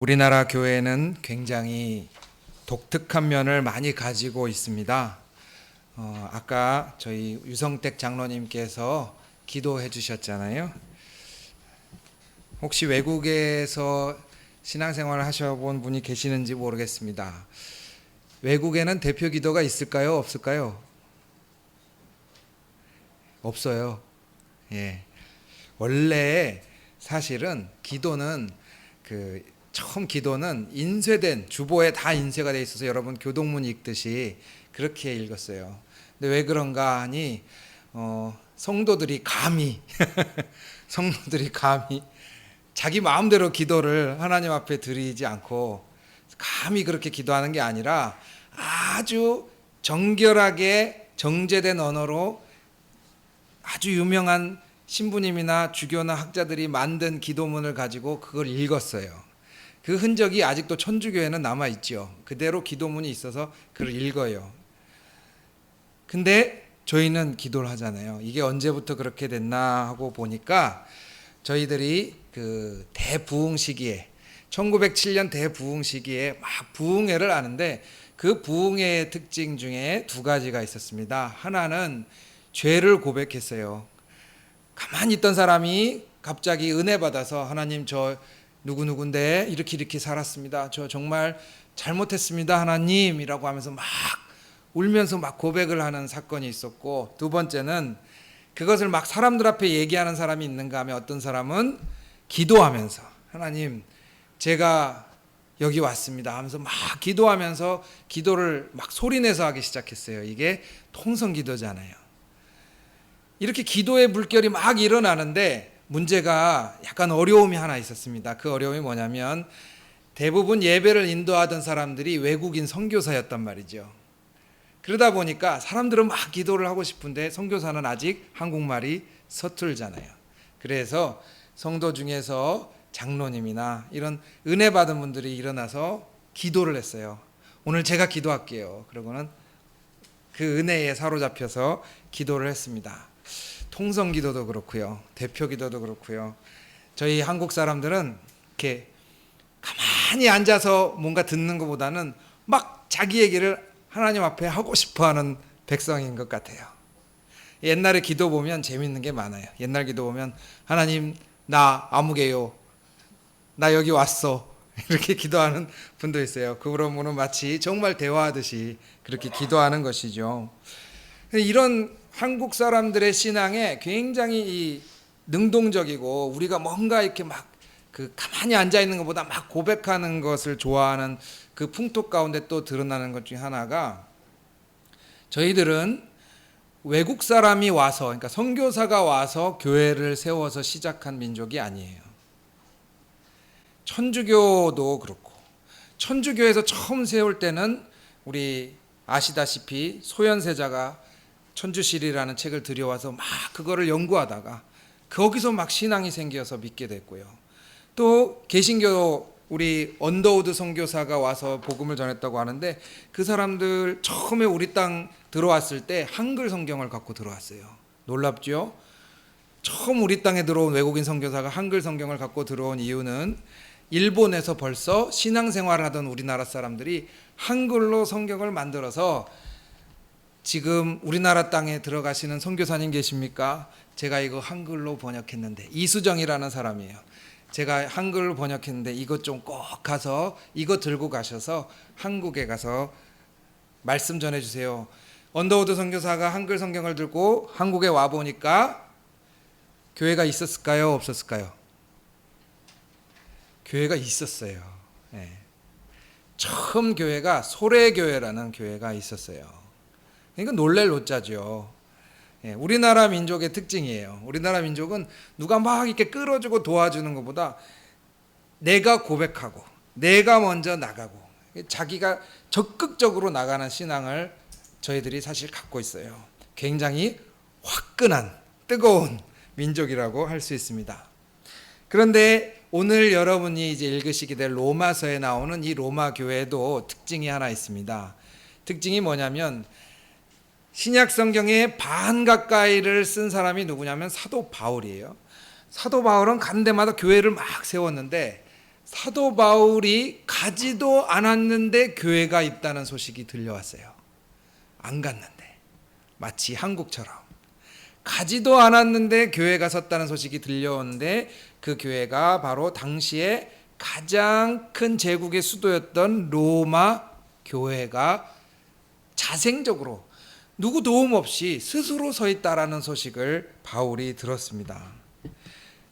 우리나라 교회는 굉장히 독특한 면을 많이 가지고 있습니다. 아까 저희 유성택 장로님께서 기도해 주셨잖아요. 혹시 외국에서 신앙생활을 하셔본 분이 계시는지 모르겠습니다. 외국에는 대표 기도가 있을까요? 없을까요? 없어요. 예. 원래 사실은 기도는 처음 기도는 인쇄된 주보에 다 인쇄가 돼 있어서 여러분 교동문 읽듯이 그렇게 읽었어요. 근데 왜 그런가 하니 성도들이 감히 성도들이 감히 자기 마음대로 기도를 하나님 앞에 드리지 않고 감히 그렇게 기도하는 게 아니라 아주 정결하게 정제된 언어로 아주 유명한 신부님이나 주교나 학자들이 만든 기도문을 가지고 그걸 읽었어요. 그 흔적이 아직도 천주교에는 남아있죠. 그대로 기도문이 있어서 그걸 읽어요. 근데 저희는 기도를 하잖아요. 이게 언제부터 그렇게 됐나 하고 보니까 저희들이 그 대부흥 시기에 1907년 대부흥 시기에 막 부흥회를 하는데 그 부흥회의 특징 중에 두 가지가 있었습니다. 하나는 죄를 고백했어요. 가만히 있던 사람이 갑자기 은혜 받아서 하나님 저 누구누구인데 이렇게 살았습니다. 저 정말 잘못했습니다 하나님이라고 하면서 막 울면서 막 고백을 하는 사건이 있었고, 두 번째는 그것을 막 사람들 앞에 얘기하는 사람이 있는가 하면 어떤 사람은 기도하면서 하나님 제가 여기 왔습니다 하면서 막 기도하면서 기도를 막 소리내서 하기 시작했어요. 이게 통성기도잖아요. 이렇게 기도의 물결이 막 일어나는데 문제가 약간 어려움이 하나 있었습니다. 그 어려움이 뭐냐면 대부분 예배를 인도하던 사람들이 외국인 선교사였단 말이죠. 그러다 보니까 사람들은 막 기도를 하고 싶은데 선교사는 아직 한국말이 서툴잖아요. 그래서 성도 중에서 장로님이나 이런 은혜 받은 분들이 일어나서 기도를 했어요. 오늘 제가 기도할게요. 그러고는 그 은혜에 사로잡혀서 기도를 했습니다. 통성기도도 그렇고요, 대표기도도 그렇고요. 저희 한국 사람들은 이렇게 가만히 앉아서 뭔가 듣는 것보다는 막 자기 얘기를 하나님 앞에 하고 싶어하는 백성인 것 같아요. 옛날에 기도 보면 재밌는 게 많아요. 옛날 기도 보면 하나님 나 아무개요, 나 여기 왔어, 이렇게 기도하는 분도 있어요. 그러면은 마치 정말 대화하듯이 그렇게 기도하는 것이죠. 이런 한국 사람들의 신앙에 굉장히 능동적이고 우리가 뭔가 이렇게 막 가만히 앉아 있는 것보다 막 고백하는 것을 좋아하는 그 풍토 가운데 또 드러나는 것 중에 하나가, 저희들은 외국 사람이 와서, 그러니까 선교사가 와서 교회를 세워서 시작한 민족이 아니에요. 천주교도 그렇고, 천주교에서 처음 세울 때는 우리 아시다시피 소현세자가 천주실이라는 책을 들여와서 막 그거를 연구하다가 거기서 막 신앙이 생겨서 믿게 됐고요. 또 개신교 우리 언더우드 선교사가 와서 복음을 전했다고 하는데 그 사람들 처음에 우리 땅 들어왔을 때 한글 성경을 갖고 들어왔어요. 놀랍죠? 처음 우리 땅에 들어온 외국인 선교사가 한글 성경을 갖고 들어온 이유는 일본에서 벌써 신앙생활을 하던 우리나라 사람들이 한글로 성경을 만들어서, 지금 우리나라 땅에 들어가시는 선교사님 계십니까? 제가 이거 한글로 번역했는데, 이수정이라는 사람이에요. 제가 한글로 번역했는데 이것 좀 꼭 가서 이거 들고 가셔서 한국에 가서 말씀 전해주세요. 언더우드 선교사가 한글 성경을 들고 한국에 와 보니까 교회가 있었을까요? 없었을까요? 교회가 있었어요. 네. 처음 교회가 소래교회라는 교회가 있었어요. 그러니까 놀랄 노자죠. 우리나라 민족의 특징이에요. 우리나라 민족은 누가 막 이렇게 끌어주고 도와주는 것보다 내가 고백하고 내가 먼저 나가고 자기가 적극적으로 나가는 신앙을 저희들이 사실 갖고 있어요. 굉장히 화끈한 뜨거운 민족이라고 할 수 있습니다. 그런데 오늘 여러분이 이제 읽으시게 될 로마서에 나오는 이 로마 교회도 특징이 하나 있습니다. 특징이 뭐냐면 신약 성경의 반 가까이를 쓴 사람이 누구냐면 사도 바울이에요. 사도 바울은 간 데마다 교회를 막 세웠는데 사도 바울이 가지도 않았는데 교회가 있다는 소식이 들려왔어요. 안 갔는데, 마치 한국처럼 가지도 않았는데 교회가 섰다는 소식이 들려오는데, 그 교회가 바로 당시에 가장 큰 제국의 수도였던 로마 교회가 자생적으로 누구 도움 없이 스스로 서 있다라는 소식을 바울이 들었습니다.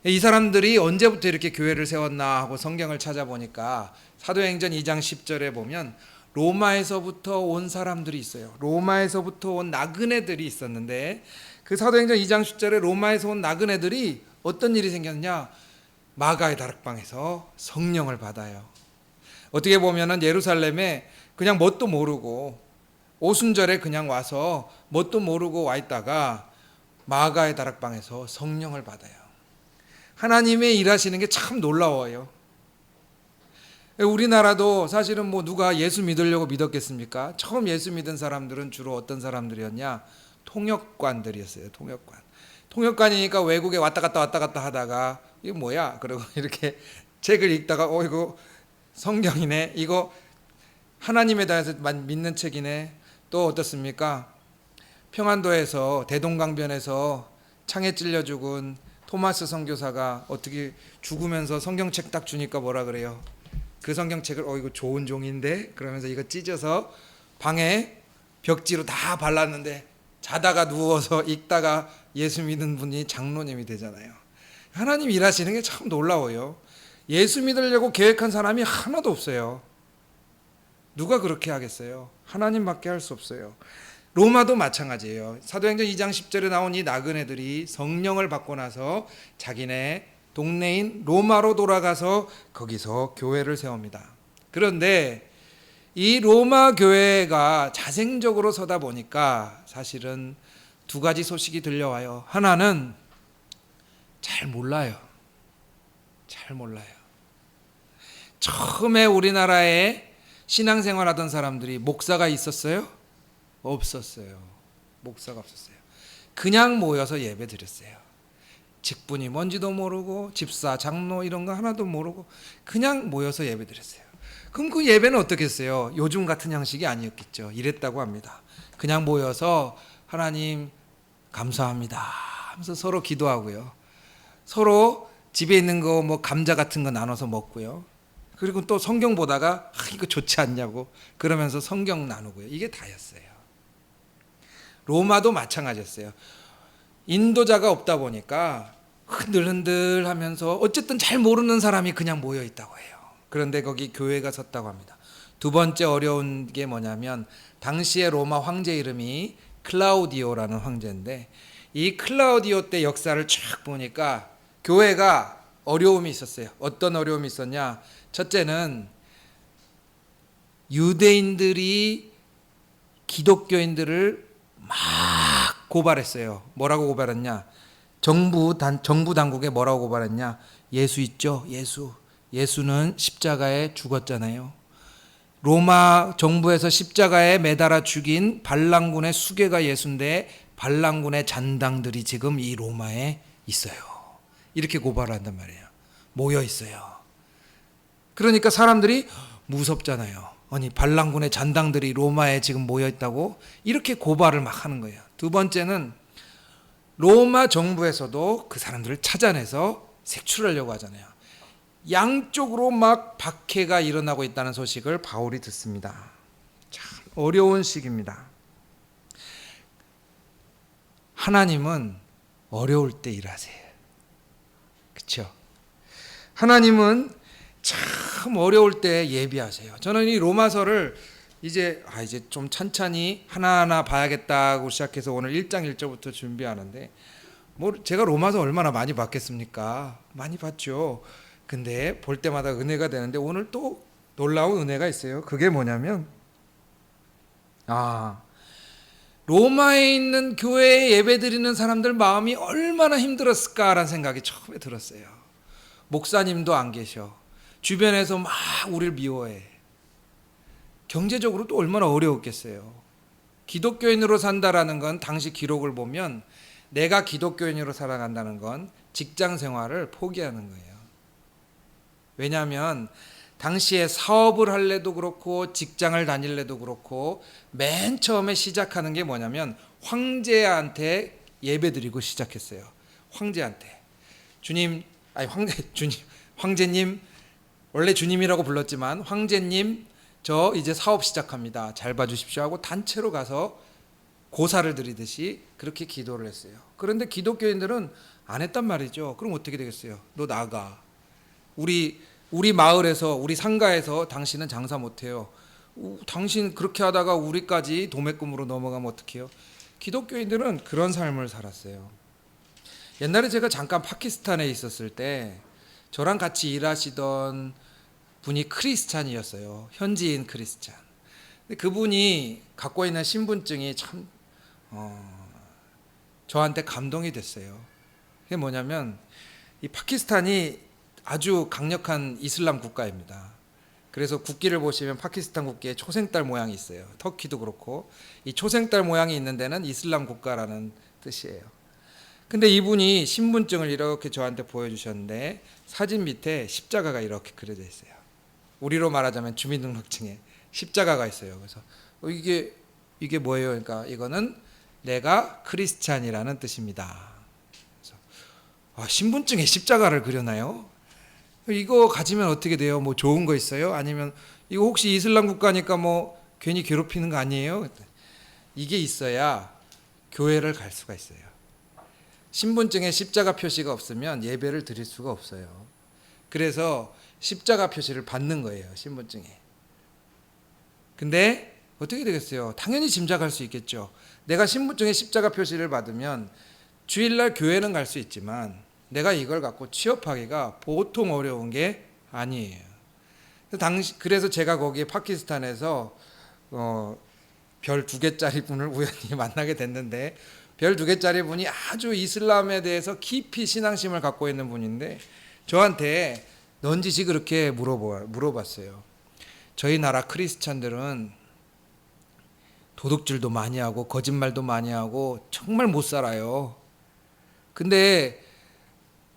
이 사람들이 언제부터 이렇게 교회를 세웠나 하고 성경을 찾아보니까 사도행전 2장 10절에 보면 로마에서부터 온 사람들이 있어요. 로마에서부터 온 나그네들이 있었는데, 그 사도행전 2장 10절에 로마에서 온 나그네들이 어떤 일이 생겼냐? 마가의 다락방에서 성령을 받아요. 어떻게 보면은 예루살렘에 그냥 뭣도 모르고 오순절에 그냥 와서 뭣도 모르고 와 있다가 마가의 다락방에서 성령을 받아요. 하나님의 일하시는 게 참 놀라워요. 우리나라도 사실은 뭐 누가 예수 믿으려고 믿었겠습니까? 처음 예수 믿은 사람들은 주로 어떤 사람들이었냐? 통역관들이었어요. 통역관이니까 외국에 왔다 갔다 하다가 이게 뭐야? 그리고 이렇게 책을 읽다가 이거 성경이네. 이거 하나님에 대해서 믿는 책이네. 또 어떻습니까? 평안도에서 대동강변에서 창에 찔려 죽은 토마스 선교사가 어떻게 죽으면서 성경책 딱 주니까 뭐라 그래요? 그 성경책을 이거 좋은 종인데? 그러면서 이거 찢어서 방에 벽지로 다 발랐는데 자다가 누워서 읽다가 예수 믿은 분이 장로님이 되잖아요. 하나님 일하시는 게 참 놀라워요. 예수 믿으려고 계획한 사람이 하나도 없어요. 누가 그렇게 하겠어요? 하나님밖에 할 수 없어요. 로마도 마찬가지예요. 사도행전 2장 10절에 나온 이 나그네들이 성령을 받고 나서 자기네 동네인 로마로 돌아가서 거기서 교회를 세웁니다. 그런데 이 로마 교회가 자생적으로 서다 보니까 사실은 두 가지 소식이 들려와요. 하나는 잘 몰라요. 처음에 우리나라에 신앙생활하던 사람들이 목사가 있었어요? 없었어요. 목사가 없었어요. 그냥 모여서 예배 드렸어요. 직분이 뭔지도 모르고 집사, 장로 이런 거 하나도 모르고 그냥 모여서 예배 드렸어요. 그럼 그 예배는 어떻겠어요? 요즘 같은 형식이 아니었겠죠. 이랬다고 합니다. 그냥 모여서 하나님 감사합니다 하면서 서로 기도하고요. 서로 집에 있는 거 뭐 감자 같은 거 나눠서 먹고요. 그리고 또 성경 보다가 이거 좋지 않냐고 그러면서 성경 나누고요. 이게 다였어요. 로마도 마찬가지였어요. 인도자가 없다 보니까 흔들흔들 하면서 어쨌든 잘 모르는 사람이 그냥 모여 있다고 해요. 그런데 거기 교회가 섰다고 합니다. 두 번째 어려운 게 뭐냐면 당시의 로마 황제 이름이 클라우디오라는 황제인데, 이 클라우디오 때 역사를 쫙 보니까 교회가 어려움이 있었어요. 어떤 어려움이 있었냐? 첫째는 유대인들이 기독교인들을 막 고발했어요. 뭐라고 고발했냐? 정부 당국에 뭐라고 고발했냐? 예수 있죠? 예수는 십자가에 죽었잖아요. 로마 정부에서 십자가에 매달아 죽인 반란군의 수괴가 예수인데 반란군의 잔당들이 지금 이 로마에 있어요. 이렇게 고발을 한단 말이에요. 모여 있어요. 그러니까 사람들이 무섭잖아요. 아니 반란군의 잔당들이 로마에 지금 모여 있다고 이렇게 고발을 막 하는 거예요. 두 번째는 로마 정부에서도 그 사람들을 찾아내서 색출하려고 하잖아요. 양쪽으로 막 박해가 일어나고 있다는 소식을 바울이 듣습니다. 참 어려운 시기입니다. 하나님은 어려울 때 일하세요. 그렇죠? 하나님은 참 어려울 때 예비하세요. 저는 이 로마서를 이제 좀 천천히 하나하나 봐야겠다고 시작해서 오늘 1장 1절부터 준비하는데, 제가 로마서 얼마나 많이 봤겠습니까? 많이 봤죠. 근데 볼 때마다 은혜가 되는데 오늘 또 놀라운 은혜가 있어요. 그게 뭐냐면 로마에 있는 교회에 예배드리는 사람들 마음이 얼마나 힘들었을까라는 생각이 처음에 들었어요. 목사님도 안 계셔. 주변에서 막 우리를 미워해. 경제적으로 또 얼마나 어려웠겠어요. 기독교인으로 산다라는 건 당시 기록을 보면 내가 기독교인으로 살아간다는 건 직장 생활을 포기하는 거예요. 왜냐하면 당시에 사업을 할래도 그렇고 직장을 다닐래도 그렇고 맨 처음에 시작하는 게 뭐냐면 황제한테 예배드리고 시작했어요. 황제한테. 주님, 아니 황제님, 원래 주님이라고 불렀지만 황제님, 저 이제 사업 시작합니다. 잘 봐주십시오 하고 단체로 가서 고사를 드리듯이 그렇게 기도를 했어요. 그런데 기독교인들은 안 했단 말이죠. 그럼 어떻게 되겠어요? 너 나가. 우리 마을에서, 우리 상가에서 당신은 장사 못해요. 당신 그렇게 하다가 우리까지 도매금으로 넘어가면 어떡해요? 기독교인들은 그런 삶을 살았어요. 옛날에 제가 잠깐 파키스탄에 있었을 때 저랑 같이 일하시던 분이 크리스찬이었어요. 현지인 크리스찬. 근데 그분이 갖고 있는 신분증이 참 저한테 감동이 됐어요. 그게 뭐냐면 이 파키스탄이 아주 강력한 이슬람 국가입니다. 그래서 국기를 보시면 파키스탄 국기에 초생달 모양이 있어요. 터키도 그렇고 이 초생달 모양이 있는 데는 이슬람 국가라는 뜻이에요. 근데 이분이 신분증을 이렇게 저한테 보여주셨는데 사진 밑에 십자가가 이렇게 그려져 있어요. 우리로 말하자면 주민등록증에 십자가가 있어요. 그래서 이게 뭐예요? 그러니까 이거는 내가 크리스찬이라는 뜻입니다. 그래서 신분증에 십자가를 그려놔요? 이거 가지면 어떻게 돼요? 뭐 좋은 거 있어요? 아니면 이거 혹시 이슬람 국가니까 뭐 괜히 괴롭히는 거 아니에요? 이게 있어야 교회를 갈 수가 있어요. 신분증에 십자가 표시가 없으면 예배를 드릴 수가 없어요. 그래서 십자가 표시를 받는 거예요, 신분증에. 근데 어떻게 되겠어요? 당연히 짐작할 수 있겠죠. 내가 신분증에 십자가 표시를 받으면 주일날 교회는 갈 수 있지만 내가 이걸 갖고 취업하기가 보통 어려운 게 아니에요. 그래서 제가 거기 파키스탄에서 별 2개짜리 분을 우연히 만나게 됐는데, 별 2개짜리 분이 아주 이슬람에 대해서 깊이 신앙심을 갖고 있는 분인데 저한테 넌지시 그렇게 물어봤어요. 저희 나라 크리스찬들은 도둑질도 많이 하고 거짓말도 많이 하고 정말 못 살아요. 근데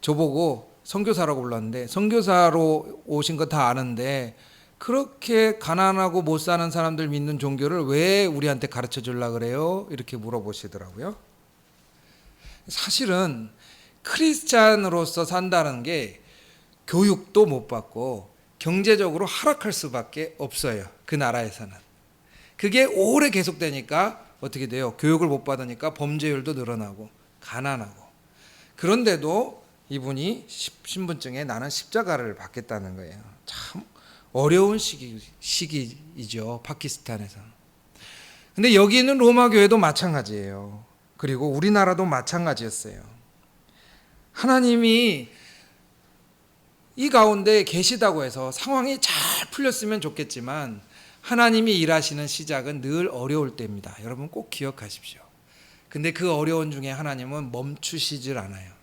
저보고 선교사라고 불렀는데, 선교사로 오신 거 다 아는데 그렇게 가난하고 못 사는 사람들 믿는 종교를 왜 우리한테 가르쳐 주려고 그래요? 이렇게 물어보시더라고요. 사실은 크리스찬으로서 산다는 게 교육도 못 받고 경제적으로 하락할 수밖에 없어요. 그 나라에서는. 그게 오래 계속되니까 어떻게 돼요? 교육을 못 받으니까 범죄율도 늘어나고 가난하고. 그런데도 이분이 신분증에 나는 십자가를 받겠다는 거예요. 참 어려운 시기이죠, 파키스탄에서. 근데 여기 있는 로마 교회도 마찬가지예요. 그리고 우리나라도 마찬가지였어요. 하나님이 이 가운데 계시다고 해서 상황이 잘 풀렸으면 좋겠지만 하나님이 일하시는 시작은 늘 어려울 때입니다. 여러분 꼭 기억하십시오. 근데 그 어려운 중에 하나님은 멈추시질 않아요.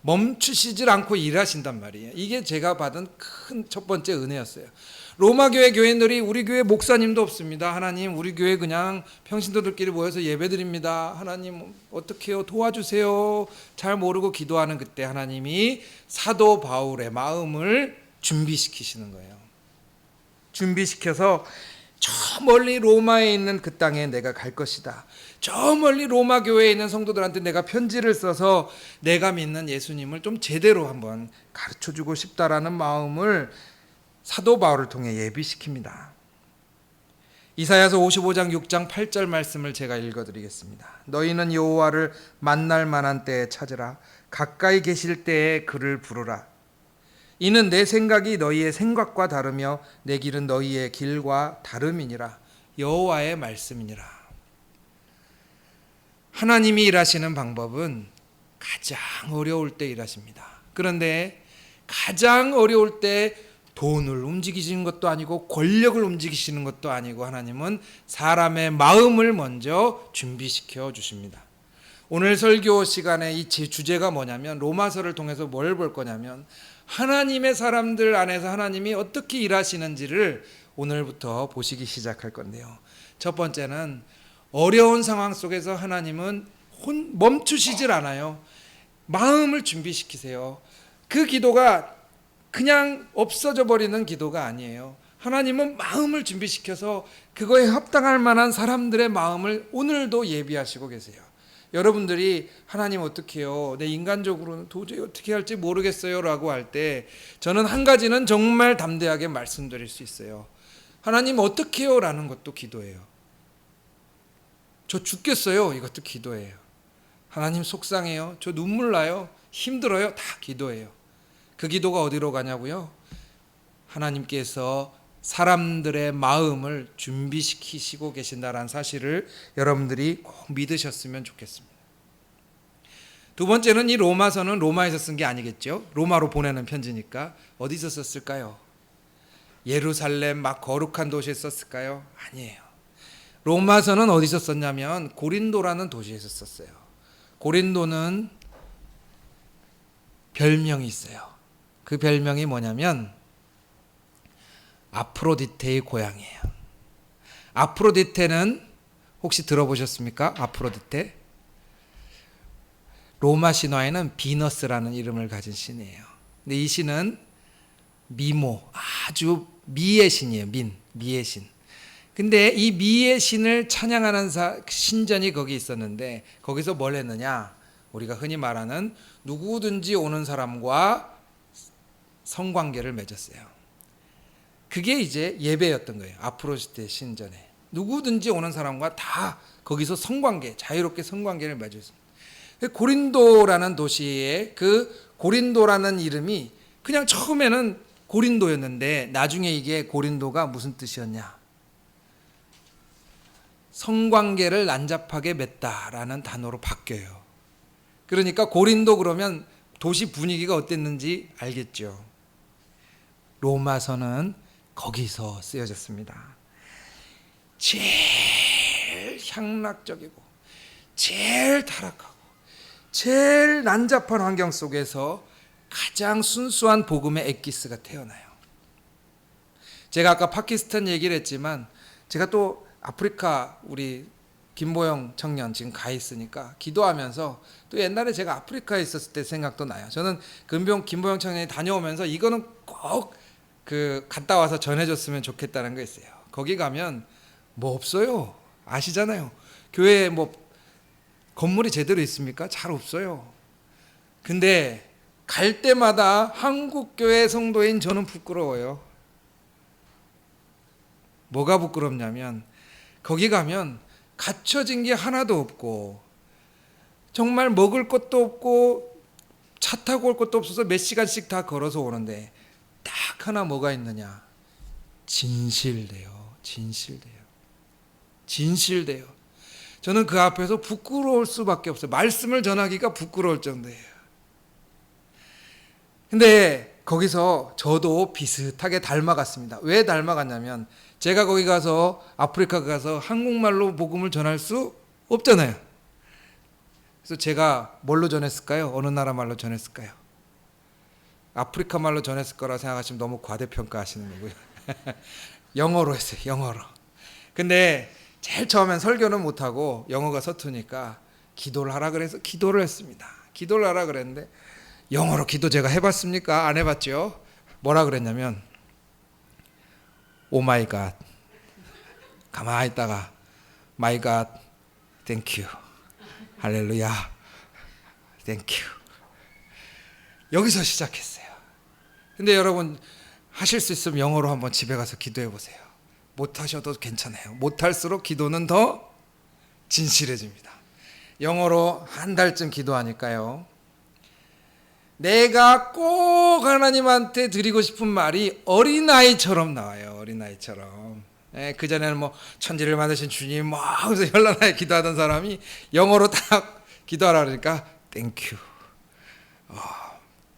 멈추시질 않고 일하신단 말이에요. 이게 제가 받은 큰 첫 번째 은혜였어요. 로마 교회 교인들이 우리 교회 목사님도 없습니다. 하나님 우리 교회 그냥 평신도들끼리 모여서 예배드립니다. 하나님 어떻게 해요? 도와주세요. 잘 모르고 기도하는 그때 하나님이 사도 바울의 마음을 준비시키시는 거예요. 준비시켜서 저 멀리 로마에 있는 그 땅에 내가 갈 것이다. 저 멀리 로마 교회에 있는 성도들한테 내가 편지를 써서 내가 믿는 예수님을 좀 제대로 한번 가르쳐주고 싶다라는 마음을 사도 바울을 통해 예비시킵니다. 이사야서 55장 6장 8절 말씀을 제가 읽어드리겠습니다. 너희는 여호와를 만날 만한 때에 찾으라. 가까이 계실 때에 그를 부르라. 이는 내 생각이 너희의 생각과 다르며 내 길은 너희의 길과 다름이니라. 여호와의 말씀이니라. 하나님이 일하시는 방법은 가장 어려울 때 일하십니다. 그런데 가장 어려울 때 돈을 움직이시는 것도 아니고 권력을 움직이시는 것도 아니고 하나님은 사람의 마음을 먼저 준비시켜 주십니다. 오늘 설교 시간에 이 주제가 뭐냐면 로마서를 통해서 뭘 볼 거냐면 하나님의 사람들 안에서 하나님이 어떻게 일하시는지를 오늘부터 보시기 시작할 건데요. 첫 번째는 어려운 상황 속에서 하나님은 멈추시질 않아요. 마음을 준비시키세요. 그 기도가 그냥 없어져 버리는 기도가 아니에요. 하나님은 마음을 준비시켜서 그거에 합당할 만한 사람들의 마음을 오늘도 예비하시고 계세요. 여러분들이 하나님 어떻게 해요? 내 인간적으로는 도저히 어떻게 할지 모르겠어요 라고 할 때 저는 한 가지는 정말 담대하게 말씀드릴 수 있어요. 하나님 어떻게 해요? 라는 것도 기도예요. 저 죽겠어요. 이것도 기도예요. 하나님 속상해요. 저 눈물 나요. 힘들어요. 다 기도예요. 그 기도가 어디로 가냐고요? 하나님께서 사람들의 마음을 준비시키시고 계신다는 사실을 여러분들이 꼭 믿으셨으면 좋겠습니다. 두 번째는 이 로마서는 로마에서 쓴 게 아니겠죠. 로마로 보내는 편지니까 어디서 썼을까요? 예루살렘 막 거룩한 도시에 썼을까요? 아니에요. 로마서는 어디서 썼냐면 고린도라는 도시에서 썼어요. 고린도는 별명이 있어요. 그 별명이 뭐냐면 아프로디테의 고향이에요. 아프로디테는 혹시 들어보셨습니까? 아프로디테? 로마 신화에는 비너스라는 이름을 가진 신이에요. 근데 이 신은 미모, 아주 미의 신이에요. 미의 신. 근데 이 미의 신을 찬양하는 신전이 거기 있었는데 거기서 뭘 했느냐? 우리가 흔히 말하는 누구든지 오는 사람과 성관계를 맺었어요. 그게 이제 예배였던 거예요. 아프로디테 신전에 누구든지 오는 사람과 다 거기서 성관계, 자유롭게 성관계를 맺었습니다. 고린도라는 도시에 그 고린도라는 이름이 그냥 처음에는 고린도였는데 나중에 이게 고린도가 무슨 뜻이었냐? 성관계를 난잡하게 맺다라는 단어로 바뀌어요. 그러니까 고린도 그러면 도시 분위기가 어땠는지 알겠죠. 로마서는 거기서 쓰여졌습니다. 제일 향락적이고 제일 타락하고 제일 난잡한 환경 속에서 가장 순수한 복음의 엑기스가 태어나요. 제가 아까 파키스탄 얘기를 했지만 제가 또 아프리카 우리 김보영 청년 지금 가 있으니까 기도하면서 또 옛날에 제가 아프리카에 있었을 때 생각도 나요. 저는 김보영 청년이 다녀오면서 이거는 꼭 갔다 와서 전해줬으면 좋겠다는 거 있어요. 거기 가면 뭐 없어요. 아시잖아요. 교회에 뭐 건물이 제대로 있습니까? 잘 없어요. 근데 갈 때마다 한국교회 성도인 저는 부끄러워요. 뭐가 부끄럽냐면 거기 가면 갖춰진 게 하나도 없고 정말 먹을 것도 없고 차 타고 올 것도 없어서 몇 시간씩 다 걸어서 오는데 딱 하나 뭐가 있느냐? 진실돼요. 저는 그 앞에서 부끄러울 수밖에 없어요. 말씀을 전하기가 부끄러울 정도예요. 근데 거기서 저도 비슷하게 닮아갔습니다. 왜 닮아갔냐면 제가 거기 가서 아프리카 가서 한국말로 복음을 전할 수 없잖아요. 그래서 제가 뭘로 전했을까요? 어느 나라 말로 전했을까요? 아프리카 말로 전했을 거라 생각하시면 너무 과대평가하시는 거고요. 영어로 했어요. 영어로. 근데 제일 처음엔 설교는 못하고 영어가 서투니까 기도를 하라 그래서 기도를 했습니다. 기도를 하라 그랬는데 영어로 기도 제가 해봤습니까? 안 해봤죠? 뭐라 그랬냐면 오 마이 갓 가만히 있다가 마이 갓 땡큐 할렐루야 땡큐 여기서 시작했어요. 근데 여러분 하실 수 있으면 영어로 한번 집에 가서 기도해 보세요. 못하셔도 괜찮아요. 못할수록 기도는 더 진실해집니다. 영어로 한 달쯤 기도하니까요. 내가 꼭 하나님한테 드리고 싶은 말이 어린아이처럼 나와요. 어린아이처럼. 그전에는 뭐 천지를 만드신 주님 막 하면서 현란하게 기도하던 사람이 영어로 딱 기도하라 그러니까 땡큐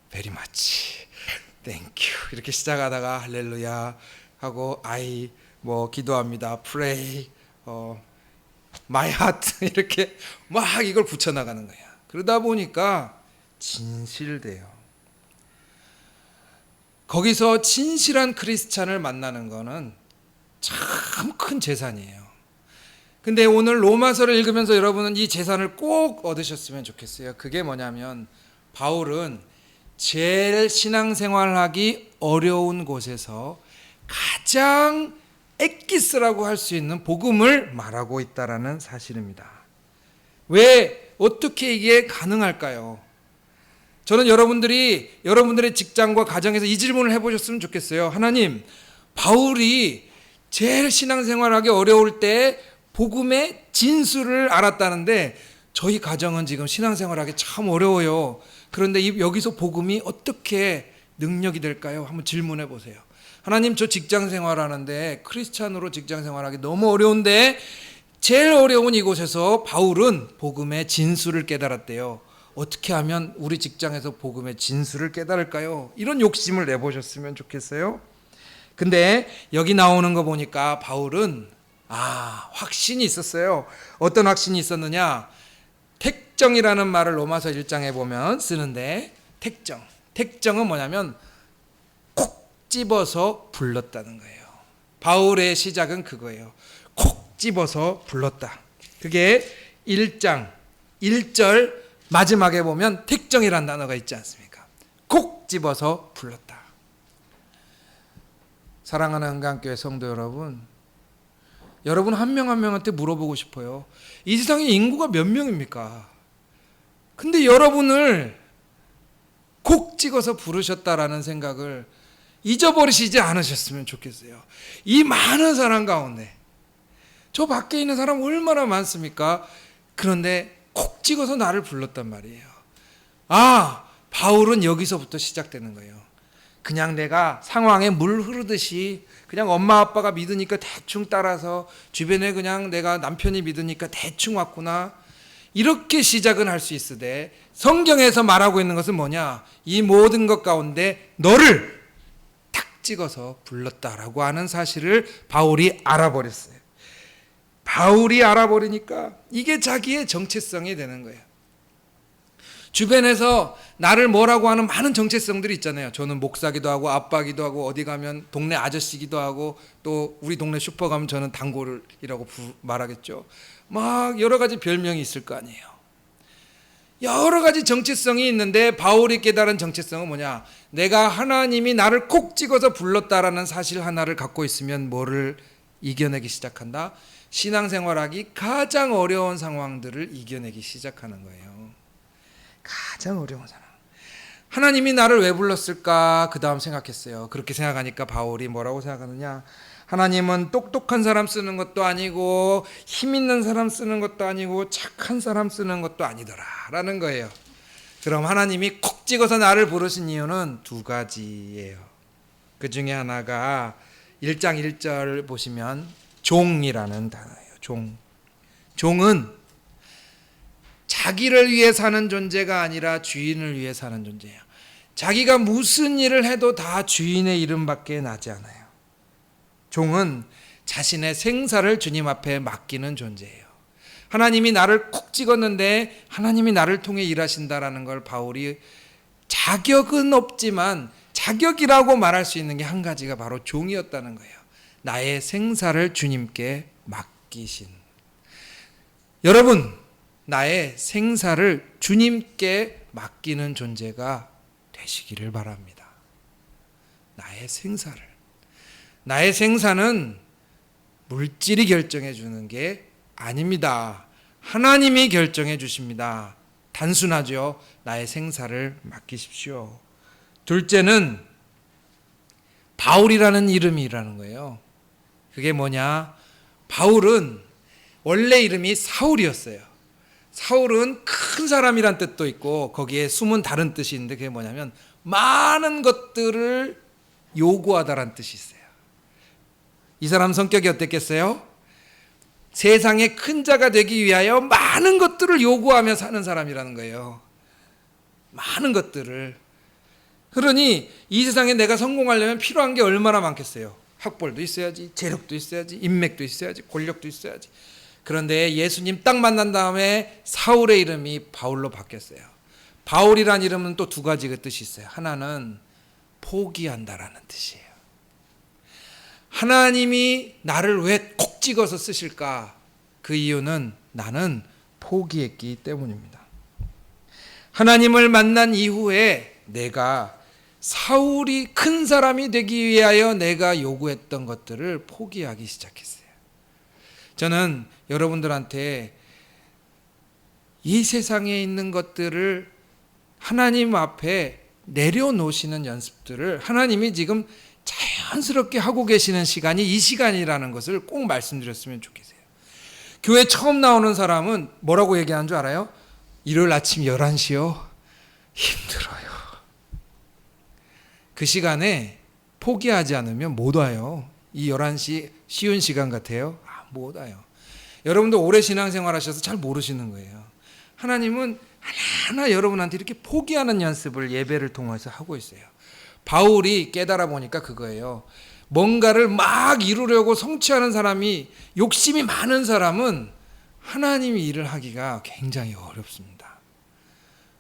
very much 땡큐 이렇게 시작하다가 할렐루야 하고 I 뭐 기도합니다 pray my heart 이렇게 막 이걸 붙여나가는 거야. 그러다 보니까 진실돼요. 거기서 진실한 크리스찬을 만나는 거는 참 큰 재산이에요. 근데 오늘 로마서를 읽으면서 여러분은 이 재산을 꼭 얻으셨으면 좋겠어요. 그게 뭐냐면 바울은 제일 신앙생활하기 어려운 곳에서 가장 엑기스라고 할 수 있는 복음을 말하고 있다라는 사실입니다. 왜 어떻게 이게 가능할까요? 저는 여러분들의 직장과 가정에서 이 질문을 해보셨으면 좋겠어요. 하나님, 바울이 제일 신앙생활하기 어려울 때 복음의 진수를 알았다는데 저희 가정은 지금 신앙생활하기 참 어려워요. 그런데 여기서 복음이 어떻게 능력이 될까요? 한번 질문해 보세요. 하나님, 저 직장 생활하는데 크리스찬으로 직장 생활하기 너무 어려운데 제일 어려운 이곳에서 바울은 복음의 진수를 깨달았대요. 어떻게 하면 우리 직장에서 복음의 진수를 깨달을까요? 이런 욕심을 내보셨으면 좋겠어요. 근데 여기 나오는 거 보니까 바울은 확신이 있었어요. 어떤 확신이 있었느냐? 택정이라는 말을 로마서 1장에 보면 쓰는데 택정은 뭐냐면 콕 집어서 불렀다는 거예요. 바울의 시작은 그거예요. 콕 집어서 불렀다. 그게 1장 1절 마지막에 보면 택정이라는 단어가 있지 않습니까? 콕 집어서 불렀다. 사랑하는 한강교회 성도 여러분, 여러분 한 명 한 명한테 물어보고 싶어요. 이 세상에 인구가 몇 명입니까? 근데 여러분을 콕 찍어서 부르셨다라는 생각을 잊어버리시지 않으셨으면 좋겠어요. 이 많은 사람 가운데 저 밖에 있는 사람 얼마나 많습니까? 그런데 콕 찍어서 나를 불렀단 말이에요. 바울은 여기서부터 시작되는 거예요. 그냥 내가 상황에 물 흐르듯이 그냥 엄마 아빠가 믿으니까 대충 따라서 주변에 그냥 내가 남편이 믿으니까 대충 왔구나, 이렇게 시작은 할 수 있으되 성경에서 말하고 있는 것은 뭐냐? 이 모든 것 가운데 너를 탁 찍어서 불렀다라고 하는 사실을 바울이 알아버렸어요. 바울이 알아버리니까 이게 자기의 정체성이 되는 거예요. 주변에서 나를 뭐라고 하는 많은 정체성들이 있잖아요. 저는 목사기도 하고 아빠기도 하고 어디 가면 동네 아저씨기도 하고 또 우리 동네 슈퍼 가면 저는 단골이라고 말하겠죠. 막 여러 가지 별명이 있을 거 아니에요. 여러 가지 정체성이 있는데 바울이 깨달은 정체성은 뭐냐? 내가 하나님이 나를 콕 찍어서 불렀다라는 사실 하나를 갖고 있으면 뭐를 이겨내기 시작한다? 신앙생활하기 가장 어려운 상황들을 이겨내기 시작하는 거예요. 가장 어려운 사람. 하나님이 나를 왜 불렀을까? 그 다음 생각했어요. 그렇게 생각하니까 바울이 뭐라고 생각하느냐? 하나님은 똑똑한 사람 쓰는 것도 아니고 힘 있는 사람 쓰는 것도 아니고 착한 사람 쓰는 것도 아니더라 라는 거예요. 그럼 하나님이 콕 찍어서 나를 부르신 이유는 두 가지예요. 그 중에 하나가 1장 1절 보시면 종이라는 단어예요. 종은 자기를 위해 사는 존재가 아니라 주인을 위해 사는 존재예요. 자기가 무슨 일을 해도 다 주인의 이름밖에 나지 않아요. 종은 자신의 생사를 주님 앞에 맡기는 존재예요. 하나님이 나를 콕 찍었는데 하나님이 나를 통해 일하신다라는 걸 바울이 자격은 없지만 자격이라고 말할 수 있는 게 한 가지가 바로 종이었다는 거예요. 나의 생사를 주님께 맡기신. 여러분, 나의 생사를 주님께 맡기는 존재가 되시기를 바랍니다. 나의 생사는 물질이 결정해 주는 게 아닙니다. 하나님이 결정해 주십니다. 단순하죠. 나의 생사를 맡기십시오. 둘째는 바울이라는 이름이라는 거예요. 그게 뭐냐? 바울은 원래 이름이 사울이었어요. 사울은 큰 사람이란 뜻도 있고 거기에 숨은 다른 뜻이 있는데 그게 뭐냐면 많은 것들을 요구하다란 뜻이 있어요. 이 사람 성격이 어땠겠어요? 세상의 큰 자가 되기 위하여 많은 것들을 요구하며 사는 사람이라는 거예요. 많은 것들을. 그러니 이 세상에 내가 성공하려면 필요한 게 얼마나 많겠어요? 학벌도 있어야지, 재력도 있어야지, 인맥도 있어야지, 권력도 있어야지. 그런데 예수님 딱 만난 다음에 사울의 이름이 바울로 바뀌었어요. 바울이란 이름은 또 두 가지 그 뜻이 있어요. 하나는 포기한다라는 뜻이에요. 하나님이 나를 왜 콕 찍어서 쓰실까? 그 이유는 나는 포기했기 때문입니다. 하나님을 만난 이후에 내가 사울이 큰 사람이 되기 위하여 내가 요구했던 것들을 포기하기 시작했어요. 저는 여러분들한테 이 세상에 있는 것들을 하나님 앞에 내려놓으시는 연습들을 하나님이 지금 자연스럽게 하고 계시는 시간이 이 시간이라는 것을 꼭 말씀드렸으면 좋겠어요. 교회 처음 나오는 사람은 뭐라고 얘기하는 줄 알아요? 일요일 아침 11시요? 힘들어요. 그 시간에 포기하지 않으면 못 와요. 이 11시 쉬운 시간 같아요? 못 와요. 여러분도 오래 신앙생활 하셔서 잘 모르시는 거예요. 하나님은 하나하나 여러분한테 이렇게 포기하는 연습을 예배를 통해서 하고 있어요. 바울이 깨달아 보니까 그거예요. 뭔가를 막 이루려고 성취하는 사람이, 욕심이 많은 사람은 하나님이 일을 하기가 굉장히 어렵습니다.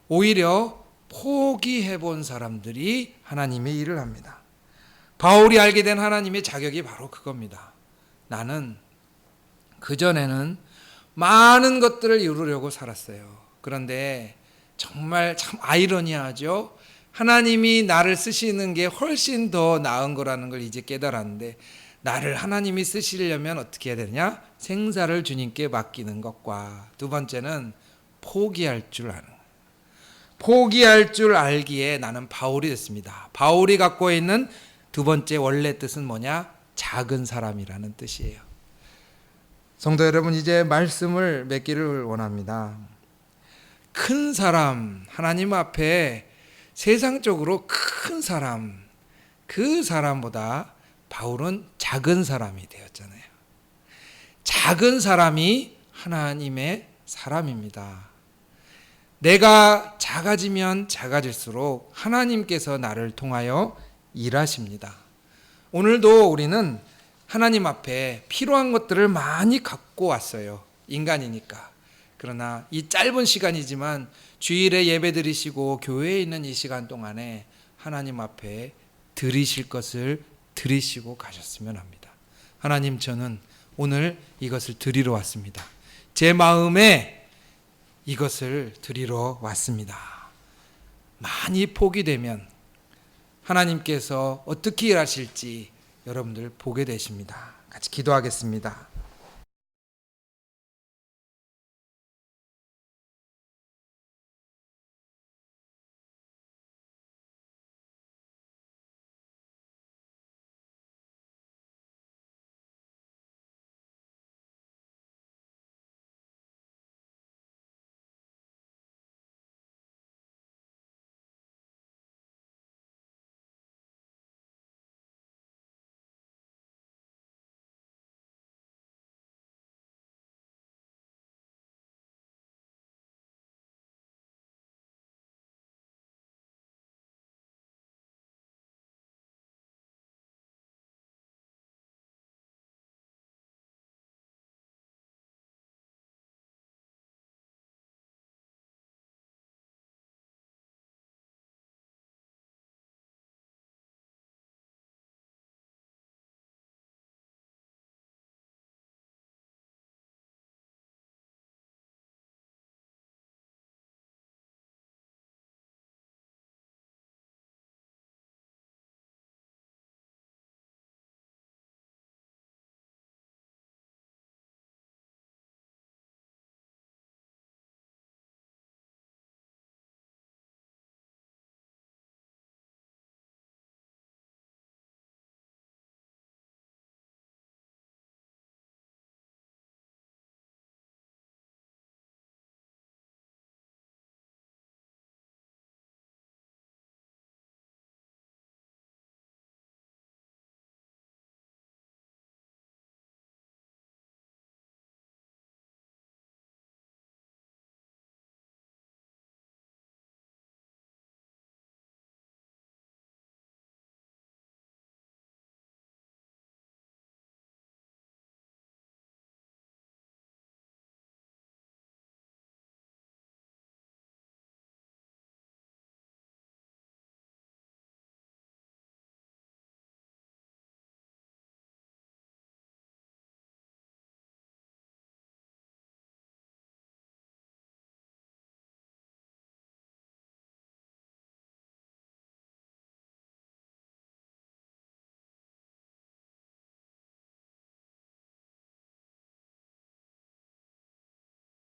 오히려 포기해 본 사람들이 하나님의 일을 합니다. 바울이 알게 된 하나님의 자격이 바로 그겁니다. 나는 그전에는 많은 것들을 이루려고 살았어요. 그런데 정말 참 아이러니하죠. 하나님이 나를 쓰시는 게 훨씬 더 나은 거라는 걸 이제 깨달았는데, 나를 하나님이 쓰시려면 어떻게 해야 되냐? 생사를 주님께 맡기는 것과, 두 번째는 포기할 줄 아는 거예요. 포기할 줄 알기에 나는 바울이 됐습니다. 바울이 갖고 있는 두 번째 원래 뜻은 뭐냐? 작은 사람이라는 뜻이에요. 성도 여러분, 이제 말씀을 맺기를 원합니다. 큰 사람, 하나님 앞에 세상적으로 큰 사람, 그 사람보다 바울은 작은 사람이 되었잖아요. 작은 사람이 하나님의 사람입니다. 내가 작아지면 작아질수록 하나님께서 나를 통하여 일하십니다. 오늘도 우리는 하나님 앞에 필요한 것들을 많이 갖고 왔어요. 인간이니까. 그러나 이 짧은 시간이지만 주일에 예배 드리시고 교회에 있는 이 시간 동안에 하나님 앞에 드리실 것을 드리시고 가셨으면 합니다. 하나님, 저는 오늘 이것을 드리러 왔습니다. 제 마음에 이것을 드리러 왔습니다. 많이 포기되면 하나님께서 어떻게 일하실지 여러분들 보게 되십니다. 같이 기도하겠습니다.